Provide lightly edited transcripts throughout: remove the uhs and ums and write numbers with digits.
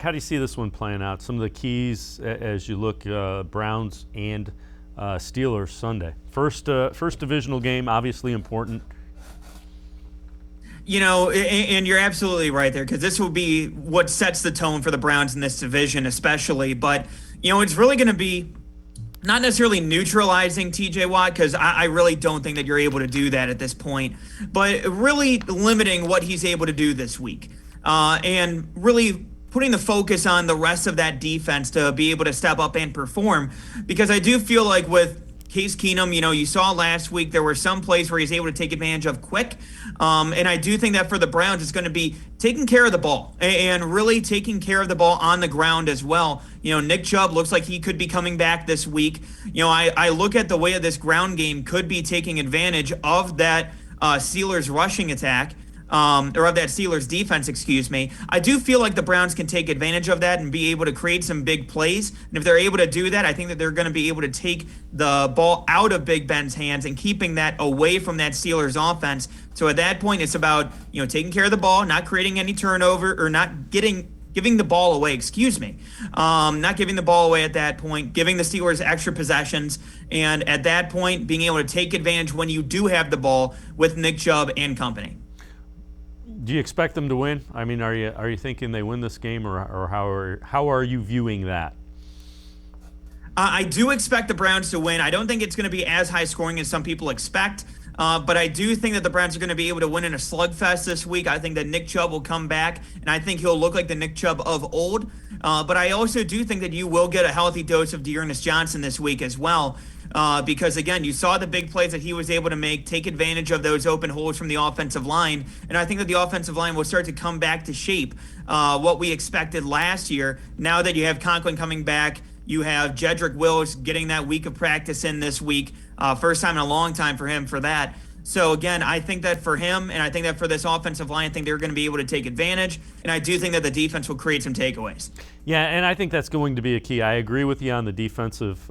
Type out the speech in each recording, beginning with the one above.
how do you see this one playing out? Some of the keys as you look Browns and Steelers Sunday. First divisional game, obviously important. And you're absolutely right there, because this will be what sets the tone for the Browns in this division especially. But, it's really going to be not necessarily neutralizing TJ Watt, because I really don't think that you're able to do that at this point, but really limiting what he's able to do this week. And really putting the focus on the rest of that defense to be able to step up and perform. Because I do feel like with Case Keenum, you saw last week there were some plays where he's able to take advantage of quick. And I do think that for the Browns, it's going to be taking care of the ball and really taking care of the ball on the ground as well. Nick Chubb looks like he could be coming back this week. I look at the way of this ground game could be taking advantage of that Steelers rushing attack. Or of that Steelers defense, excuse me. I do feel like the Browns can take advantage of that and be able to create some big plays. And if they're able to do that, I think that they're going to be able to take the ball out of Big Ben's hands and keeping that away from that Steelers offense. So at that point, it's about, taking care of the ball, not creating any turnover, or not giving the ball away, not giving the ball away at that point, giving the Steelers extra possessions, and at that point, being able to take advantage when you do have the ball with Nick Chubb and company. Do you expect them to win? I mean, are you thinking they win this game, or how are you viewing that? I do expect the Browns to win. I don't think it's going to be as high scoring as some people expect, but I do think that the Browns are going to be able to win in a slugfest this week. I think that Nick Chubb will come back, and I think he'll look like the Nick Chubb of old. But I also do think that you will get a healthy dose of Dearness Johnson this week as well. Because, again, you saw the big plays that he was able to make, take advantage of those open holes from the offensive line. And I think that the offensive line will start to come back to shape what we expected last year. Now that you have Conklin coming back, you have Jedrick Wills getting that week of practice in this week. First time in a long time for him for that. So, again, I think that for him, and I think that for this offensive line, I think they're going to be able to take advantage. And I do think that the defense will create some takeaways. Yeah, and I think that's going to be a key. I agree with you on the defensive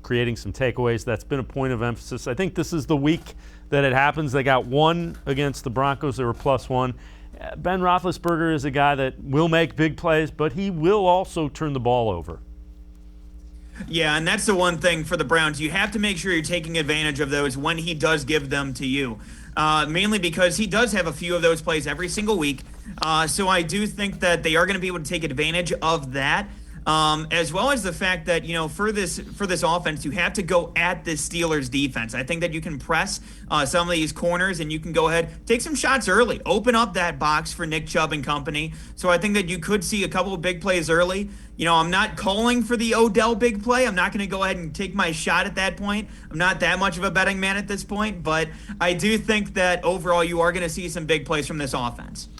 creating some takeaways. That's been a point of emphasis. I think this is the week that it happens. They got one against the Broncos. They were +1. Ben Roethlisberger is a guy that will make big plays, but he will also turn the ball over. Yeah, and that's the one thing for the Browns. You have to make sure you're taking advantage of those when he does give them to you, mainly because he does have a few of those plays every single week. So I do think that they are going to be able to take advantage of that, as well as the fact that, for this offense, you have to go at this Steelers defense. I think that you can press some of these corners, and you can go ahead, take some shots early, open up that box for Nick Chubb and company. So I think that you could see a couple of big plays early. I'm not calling for the Odell big play. I'm not going to go ahead and take my shot at that point. I'm not that much of a betting man at this point, but I do think that overall you are going to see some big plays from this offense.